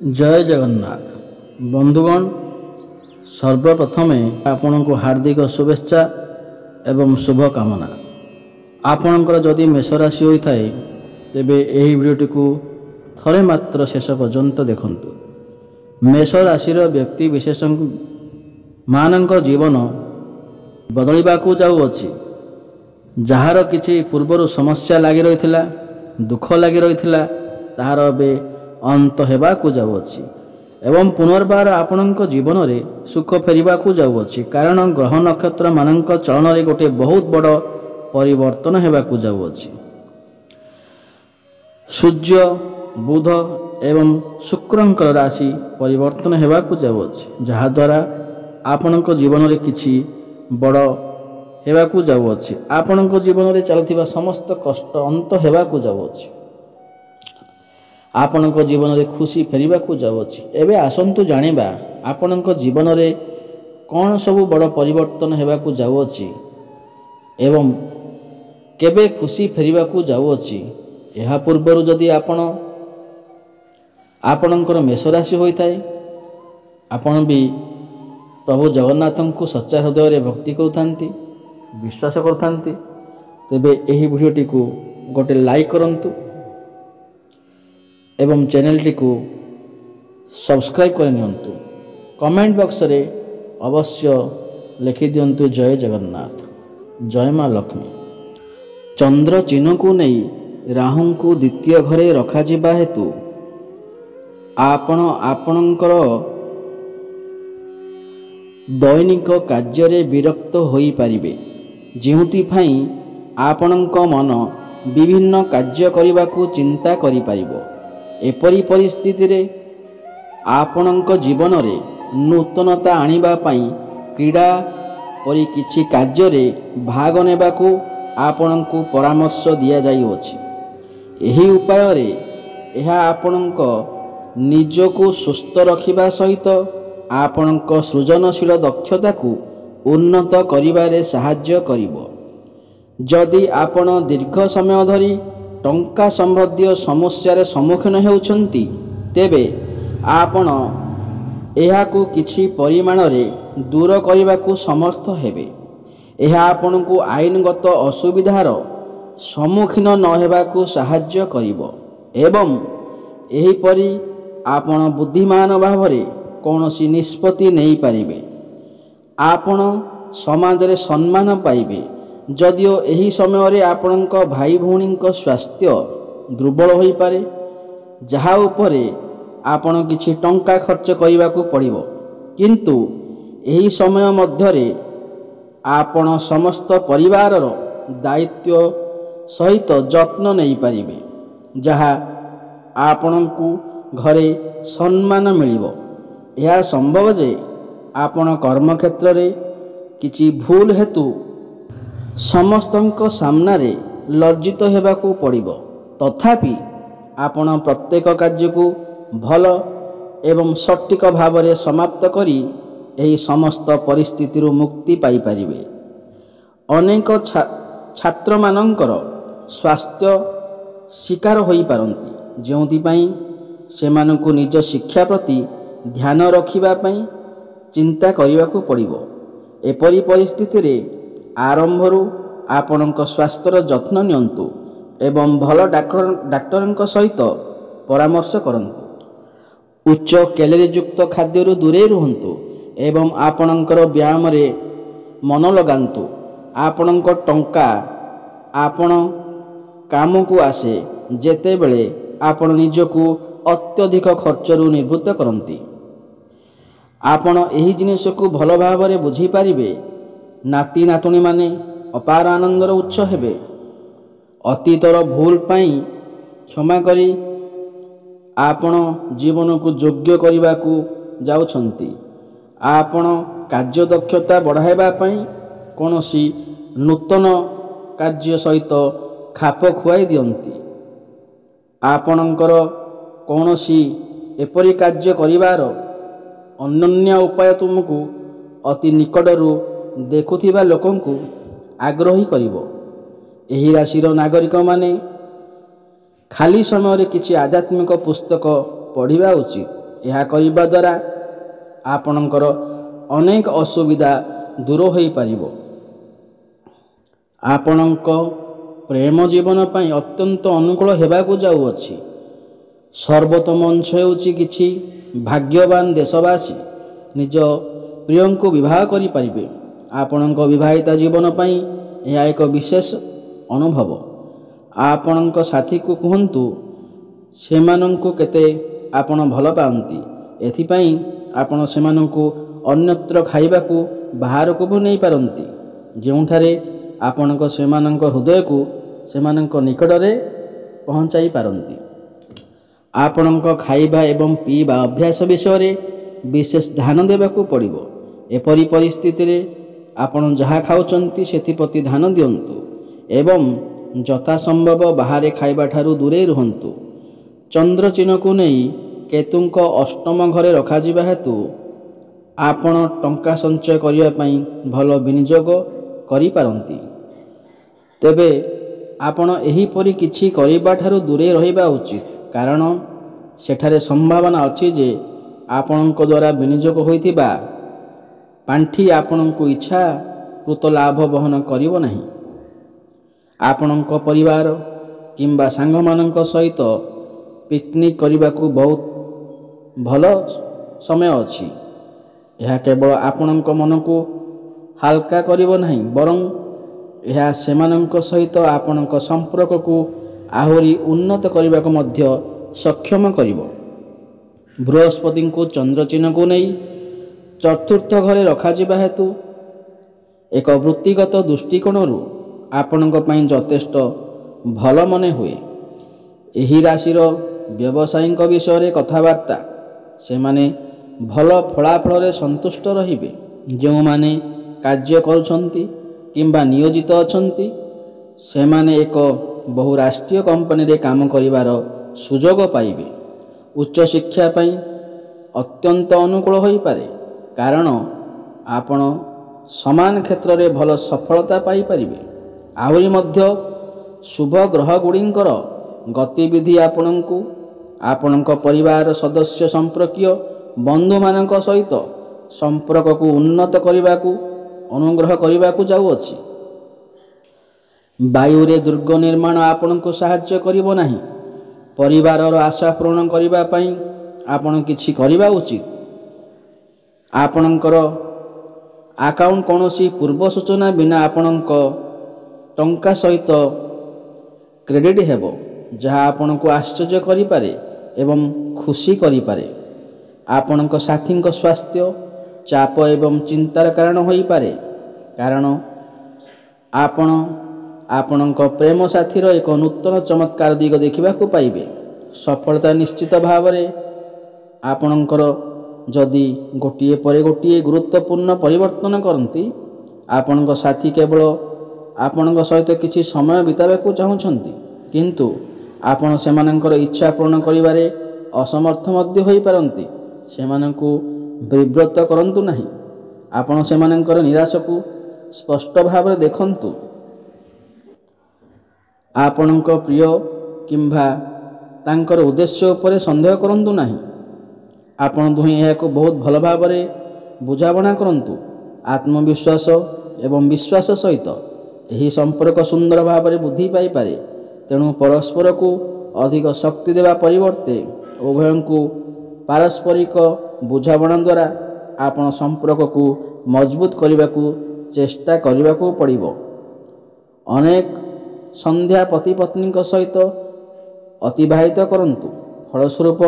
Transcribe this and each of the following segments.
जय जगन्नाथ बंधुगण सर्वप्रथमे आपण को हार्दिक शुभेच्छा एवं शुभकामना। आपणकर जदि मेष राशि होता है तेबे यही वीडियोटी को थरे मात्र शेष पर्यंत देखंतु। मेष राशि व्यक्ति विशेष मानक जीवन बदलवाकू जाऊँगी। जार किछि पूर्वर समस्या लगी रही दुख लगी रही तार ए अंत हेबाकू जाऊँगी एवं पुनर्बार आपणक जीवन में सुख फेरिबाकू जाऊँगी। कारण ग्रह नक्षत्र मानक चलन में गोटे बहुत बड़ परिवर्तन हेबाकू जाऊँगी। सूर्य बुध एवं शुक्रंकर राशि परिवर्तन हेबाकू जाऊँगी जहाद्वारा आपणक जीवन में किछि बड़ हेबाकू जाऊँगी। आपणक जीवन में चलुवा समस्त कष्ट अंत हेबाकू जाऊँगी। आपणक जीवन में खुशी फेरिबाकू जाऊँगी। एबे आसंतु जानिबा आपणक जीवन में कौन सबु बड़ परिवर्तन हेबाकू जाऊँगी एवं केबे खुशी फेरिबाकू जाऊँगी। यह पूर्वर जदि आपणकर मेष राशि होता है आपण भी प्रभु जगन्नाथ को सच्चा हृदय भक्ति करुथांती विश्वास करुथांती तेबे यही वीडियोटी को गोटे लाइक करंतु एवं चैनलटी को सब्सक्राइब कर नियंतु। कमेंट बॉक्स रे अवश्य लिखि दियंतु जय जगन्नाथ जय माँ लक्ष्मी। चंद्र चिन्ह को नहीं राहु को द्वितीय घरे रखा जिबा हेतु आपणकर दैनिक कार्य विरक्त होई पारिबे जेउतिफाई आपणक मन विभिन्न कार्य करने को चिंता करि पारिबो। एपरी परिस्थिति रे आपणक जीवन रे नूतनता आनिबा पई क्रीड़ा परि किछि कार्य रे भाग नेबाकू आपणक परामर्श दिया जाइअछि। एही उपाय रे एहा आपणक निजको सुस्थ रखिबा सहित आपणक सृजनशील दक्षता को उन्नत करिबारे सहाय्य करिबो। जदि आपण दीर्घ समय धरी टंका संबंधी समस्या सम्मुखीन होउछंती तेबे आपण एहाकू किछि परिमाण रे दूर करने समर्थ हेबे। यह आपण को आईनगत असुविधार सम्मुखीन न हेबाकू सहाय्य करिबो एवं एहीपरि आपण बुद्धिमान भावरे कौनसी निष्पत्ति नहीं पारिबे। आपण समाज रे सम्मान पाइबे। जदिओ एही समय रे आपणक भाई भौणी स्वास्थ्य दुर्बल होई पारे जहा उपरे आपण किछि टंका खर्च करने को पड़िबो किंतु एही समय मध्यरे आपण समस्त परिवारर दायित्व सहित जत्न नहीं पारिबे जहा आपणकू घरे सम्मान मिलिबो। यह संभव जे आपण कर्म क्षेत्र रे किछि भूल हेतु समस्तंक सामना रे लज्जित हेबाकू पड़िबो तथापि आपण प्रत्येक कार्य को भल एवं सटीक भाव में समाप्त करी एही समस्त परिस्थिति मुक्ति पाई परिबे। अनेक छात्र मानकर स्वास्थ्य शिकार होई पारंती जोंथिपाई सेमानकु निज शिक्षा प्रति ध्यान रखिबा पई चिंता करिवाकू पड़िबो। एपरी परिस्थिति रे आरंभरू आपणक स्वास्थ्यर जत्न नियंतु एवं भल डाक्टर सहित परामर्श करंतु। उच्च कैलोरी युक्त खाद्य दूरे रुहंतु एवं आपणकर व्यायाम रे मन लगांतु। आपणक टंका आपण काम को आसे जेते बेले आपण निजको अत्यधिक खर्चरू निवृत्त करंती। आपण एही जिनिस को भल भाव में बुझी पारिबे। नाती नातुणी माने अपार आनंदर उत्स हेबे। अतीतर भूल पाई क्षमा करी आपण जीवन को योग्य करने को जाउछंती। आपण कार्य दक्षता बढ़ाइबा पई कोनोसी नूतन कार्य सहित खाप खुआई दियंती। आपणकर कोनोसी एपरी कार्य करिवार अनन्य उपाय तुमको अति निकटरू देखुथिबा लोकंकु आग्रही करिवो। एही राशिर नागरिक माने खाली समय रे किछि आध्यात्मिक पुस्तक पढ़िबा उचित। ଏହା କରିବା ଦ୍ୱାରା ଆପଣଙ୍କର ଅନେକ ଅସୁବିଧା ଦୂର ହୋଇପାରିବ। ଆପଣଙ୍କ ପ୍ରେମ ଜୀବନ ପାଇଁ ଅତ୍ୟନ୍ତ ଅନୁକୂଳ ହେବାକୁ ଯାଉଅଛି। ସର୍ବୋତ୍ତମ ଅଂଶ ହେଉଛି କିଛି ଭାଗ୍ୟବାନ ଦେଶବାସୀ ନିଜ ପ୍ରିୟଙ୍କୁ ବିବାହ କରିପାରିବେ। ଆପଣଙ୍କ ବିବାହିତା ଜୀବନ ପାଇଁ ଏହା ଏକ ବିଶେଷ ଅନୁଭବ। ଆପଣଙ୍କ ସାଥୀକୁ କୁହନ୍ତୁ ସେମାନଙ୍କୁ କେତେ ଆପଣ ଭଲ ପାଆନ୍ତି। ଏଥିପାଇଁ ଆପଣ ସେମାନଙ୍କୁ ଅନ୍ୟତ୍ର ଖାଇବାକୁ ବାହାରକୁ ବି ନେଇପାରନ୍ତି, ଯେଉଁଠାରେ ଆପଣଙ୍କ ସେମାନଙ୍କ ହୃଦୟକୁ ସେମାନଙ୍କ ନିକଟରେ ପହଞ୍ଚାଇ ପାରନ୍ତି। ଆପଣଙ୍କ ଖାଇବା ଏବଂ ପିଇବା ଅଭ୍ୟାସ ବିଷୟରେ ବିଶେଷ ଧ୍ୟାନ ଦେବାକୁ ପଡ଼ିବ। ଏପରି ପରିସ୍ଥିତିରେ ଆପଣ ଯାହା ଖାଉଛନ୍ତି ସେଥିପ୍ରତି ଧ୍ୟାନ ଦିଅନ୍ତୁ ଏବଂ ଯଥାସମ୍ଭବ ବାହାରେ ଖାଇବା ଠାରୁ ଦୂରେଇ ରୁହନ୍ତୁ। ଚନ୍ଦ୍ର ଚିହ୍ନକୁ ନେଇ କେତୁଙ୍କ ଅଷ୍ଟମ ଘରେ ରଖାଯିବା ହେତୁ ଆପଣ ଟଙ୍କା ସଞ୍ଚୟ କରିବା ପାଇଁ ଭଲ ବିନିଯୋଗ କରିପାରନ୍ତି। ତେବେ ଆପଣ ଏହିପରି କିଛି କରିବା ଠାରୁ ଦୂରେଇ ରହିବା ଉଚିତ, କାରଣ ସେଠାରେ ସମ୍ଭାବନା ଅଛି ଯେ ଆପଣଙ୍କ ଦ୍ୱାରା ବିନିଯୋଗ ହୋଇଥିବା ପାଣ୍ଠି ଆପଣଙ୍କୁ ଇଚ୍ଛାକୃତ ଲାଭ ବହନ କରିବ ନାହିଁ। ଆପଣଙ୍କ ପରିବାର କିମ୍ବା ସାଙ୍ଗମାନଙ୍କ ସହିତ ପିକନିକ୍ କରିବାକୁ ବହୁତ ଭଲ ସମୟ ଅଛି। ଏହା କେବଳ ଆପଣଙ୍କ ମନକୁ ହାଲକା କରିବ ନାହିଁ, ବରଂ ଏହା ସେମାନଙ୍କ ସହିତ ଆପଣଙ୍କ ସମ୍ପର୍କକୁ ଆହୁରି ଉନ୍ନତ କରିବାକୁ ମଧ୍ୟ ସକ୍ଷମ କରିବ। ବୃହସ୍ପତିଙ୍କୁ ଚନ୍ଦ୍ର ଚିହ୍ନକୁ ନେଇ ଚତୁର୍ଥ ଘରେ ରଖାଯିବା ହେତୁ ଏକ ବୃତ୍ତିଗତ ଦୃଷ୍ଟିକୋଣରୁ ଆପଣଙ୍କ ପାଇଁ ଯଥେଷ୍ଟ ଭଲ ମନେ ହୁଏ। ଏହି ରାଶିର ବ୍ୟବସାୟୀଙ୍କ ବିଷୟରେ କଥାବାର୍ତ୍ତା, ସେମାନେ ଭଲ ଫଳାଫଳରେ ସନ୍ତୁଷ୍ଟ ରହିବେ। ଯେଉଁମାନେ କାର୍ଯ୍ୟ କରୁଛନ୍ତି କିମ୍ବା ନିୟୋଜିତ ଅଛନ୍ତି ସେମାନେ ଏକ ବହୁରାଷ୍ଟ୍ରୀୟ କମ୍ପାନୀରେ କାମ କରିବାର ସୁଯୋଗ ପାଇବେ। ଉଚ୍ଚଶିକ୍ଷା ପାଇଁ ଅତ୍ୟନ୍ତ ଅନୁକୂଳ ହୋଇପାରେ, କାରଣ ଆପଣ ସମାନ କ୍ଷେତ୍ରରେ ଭଲ ସଫଳତା ପାଇପାରିବେ। ଆହୁରି ମଧ୍ୟ ଶୁଭ ଗ୍ରହଗୁଡ଼ିକର ଗତିବିଧି ଆପଣଙ୍କୁ ଆପଣଙ୍କ ପରିବାର ସଦସ୍ୟ ସମ୍ପର୍କୀୟ ବନ୍ଧୁମାନଙ୍କ ସହିତ ସମ୍ପର୍କକୁ ଉନ୍ନତ କରିବାକୁ ଅନୁଗ୍ରହ କରିବାକୁ ଯାଉଅଛି। ବାୟୁରେ ଦୁର୍ଗ ନିର୍ମାଣ ଆପଣଙ୍କୁ ସାହାଯ୍ୟ କରିବ ନାହିଁ। ପରିବାରର ଆଶା ପୂରଣ କରିବା ପାଇଁ ଆପଣ କିଛି କରିବା ଉଚିତ। ଆପଣଙ୍କର ଆକାଉଣ୍ଟ କୌଣସି ପୂର୍ବ ସୂଚନା ବିନା ଆପଣଙ୍କ ଟଙ୍କା ସହିତ କ୍ରେଡିଟ୍ ହେବ, ଯାହା ଆପଣଙ୍କୁ ଆଶ୍ଚର୍ଯ୍ୟ କରିପାରେ ଏବଂ ଖୁସି କରିପାରେ। ଆପଣଙ୍କ ସାଥୀଙ୍କ ସ୍ୱାସ୍ଥ୍ୟ ଚାପ ଏବଂ ଚିନ୍ତାର କାରଣ ହୋଇପାରେ, କାରଣ ଆପଣ ଆପଣଙ୍କ ପ୍ରେମ ସାଥୀର ଏକ ନୂତନ ଚମତ୍କାର ଦିଗ ଦେଖିବାକୁ ପାଇବେ। ସଫଳତା ନିଶ୍ଚିତ ଭାବରେ ଆପଣଙ୍କର ଯଦି ଗୋଟିଏ ପରେ ଗୋଟିଏ ଗୁରୁତ୍ୱପୂର୍ଣ୍ଣ ପରିବର୍ତ୍ତନ କରନ୍ତି। ଆପଣଙ୍କ ସାଥୀ କେବଳ ଆପଣଙ୍କ ସହିତ କିଛି ସମୟ ବିତାଇବାକୁ ଚାହୁଁଛନ୍ତି, କିନ୍ତୁ ଆପଣ ସେମାନଙ୍କର ଇଚ୍ଛା ପୂରଣ କରିବାରେ ଅସମର୍ଥ ମଧ୍ୟ ହୋଇପାରନ୍ତି। ସେମାନଙ୍କୁ ବିବ୍ରତ କରନ୍ତୁ ନାହିଁ। ଆପଣ ସେମାନଙ୍କର ନିରାଶକୁ ସ୍ପଷ୍ଟ ଭାବରେ ଦେଖନ୍ତୁ। ଆପଣଙ୍କ ପ୍ରିୟ କିମ୍ବା ତାଙ୍କର ଉଦ୍ଦେଶ୍ୟ ଉପରେ ସନ୍ଦେହ କରନ୍ତୁ ନାହିଁ। ଆପଣ ଦୁହେଁ ଏହାକୁ ବହୁତ ଭଲ ଭାବରେ ବୁଝାମଣା କରନ୍ତୁ। ଆତ୍ମବିଶ୍ୱାସ ଏବଂ ବିଶ୍ୱାସ ସହିତ ଏହି ସମ୍ପର୍କ ସୁନ୍ଦର ଭାବରେ ବୃଦ୍ଧି ପାଇପାରେ। ତେଣୁ ପରସ୍ପରକୁ ଅଧିକ ଶକ୍ତି ଦେବା ପରିବର୍ତ୍ତେ ଉଭୟଙ୍କୁ ପାରସ୍ପରିକ ବୁଝାମଣା ଦ୍ୱାରା ଆପଣ ସମ୍ପର୍କକୁ ମଜବୁତ କରିବାକୁ ଚେଷ୍ଟା କରିବାକୁ ପଡ଼ିବ। ଅନେକ ସନ୍ଧ୍ୟା ପତି ପତ୍ନୀଙ୍କ ସହିତ ଅତିବାହିତ କରନ୍ତୁ। ଫଳସ୍ୱରୂପ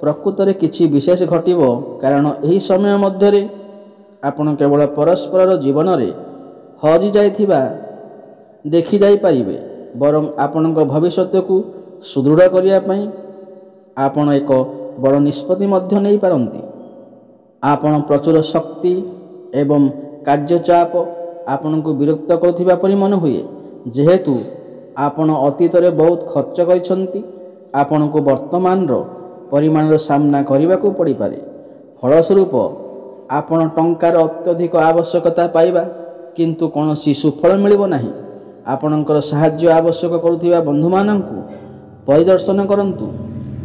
ପ୍ରକୃତରେ କିଛି ବିଶେଷ ଘଟିବ, କାରଣ ଏହି ସମୟ ମଧ୍ୟରେ ଆପଣ କେବଳ ପରସ୍ପରର ଜୀବନରେ ହଜିଯାଇଥିବା ଦେଖିଯାଇପାରିବେ, ବରଂ ଆପଣଙ୍କ ଭବିଷ୍ୟତକୁ ସୁଦୃଢ଼ କରିବା ପାଇଁ ଆପଣ ଏକ ବଡ଼ ନିଷ୍ପତ୍ତି ମଧ୍ୟ ନେଇପାରନ୍ତି। ଆପଣ ପ୍ରଚୁର ଶକ୍ତି ଏବଂ କାର୍ଯ୍ୟଚାପ ଆପଣଙ୍କୁ ବିରକ୍ତ କରୁଥିବା ପରି ମନେ ହୁଏ। ଯେହେତୁ ଆପଣ ଅତୀତରେ ବହୁତ ଖର୍ଚ୍ଚ କରିଛନ୍ତି, ଆପଣଙ୍କୁ ବର୍ତ୍ତମାନର ପରିମାଣର ସାମ୍ନା କରିବାକୁ ପଡ଼ିପାରେ। ଫଳସ୍ୱରୂପ ଆପଣ ଟଙ୍କାର ଅତ୍ୟଧିକ ଆବଶ୍ୟକତା ପାଇବା କିନ୍ତୁ କୌଣସି ସୁଫଳ ମିଳିବ ନାହିଁ। ଆପଣଙ୍କର ସାହାଯ୍ୟ ଆବଶ୍ୟକ କରୁଥିବା ବନ୍ଧୁମାନଙ୍କୁ ପରିଦର୍ଶନ କରନ୍ତୁ।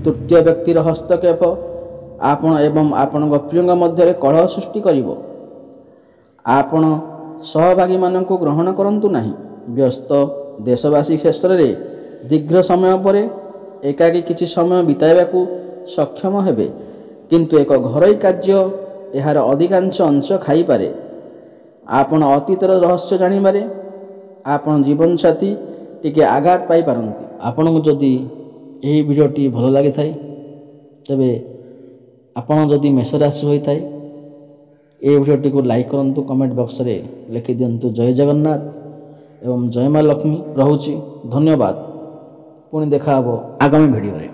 ତୃତୀୟ ବ୍ୟକ୍ତିର ହସ୍ତକ୍ଷେପ ଆପଣ ଏବଂ ଆପଣଙ୍କ ପ୍ରିୟଙ୍କ ମଧ୍ୟରେ କଳହ ସୃଷ୍ଟି କରିବ। ଆପଣ ସହଭାଗୀମାନଙ୍କୁ ଗ୍ରହଣ କରନ୍ତୁ ନାହିଁ। ବ୍ୟସ୍ତ ଦେଶବାସୀ ଶେଷରେ ଦୀର୍ଘ ସମୟ ପରେ ଏକାକୀ କିଛି ସମୟ ବିତାଇବାକୁ ସକ୍ଷମ ହେବେ, କିନ୍ତୁ ଏକ ଘରୋଇ କାର୍ଯ୍ୟ ଏହାର ଅଧିକାଂଶ ଅଂଶ ଖାଇପାରେ। ଆପଣ ଅତୀତର ରହସ୍ୟ ଜାଣିବାରେ ଆପଣ ଜୀବନସାଥୀ ଟିକେ ଆଘାତ ପାଇପାରନ୍ତି। ଆପଣଙ୍କୁ ଯଦି ଏହି ଭିଡ଼ିଓଟି ଭଲ ଲାଗିଥାଏ ତେବେ ଆପଣ ଯଦି ମେଷ ରାଶି ହୋଇଥାଏ ଏହି ଭିଡ଼ିଓଟିକୁ ଲାଇକ୍ କରନ୍ତୁ, କମେଣ୍ଟ ବକ୍ସରେ ଲେଖିଦିଅନ୍ତୁ ଜୟ ଜଗନ୍ନାଥ ଏବଂ ଜୟ ମା ଲକ୍ଷ୍ମୀ। ରହୁଛି, ଧନ୍ୟବାଦ। ପୁଣି ଦେଖା ହେବ ଆଗାମୀ ଭିଡ଼ିଓରେ।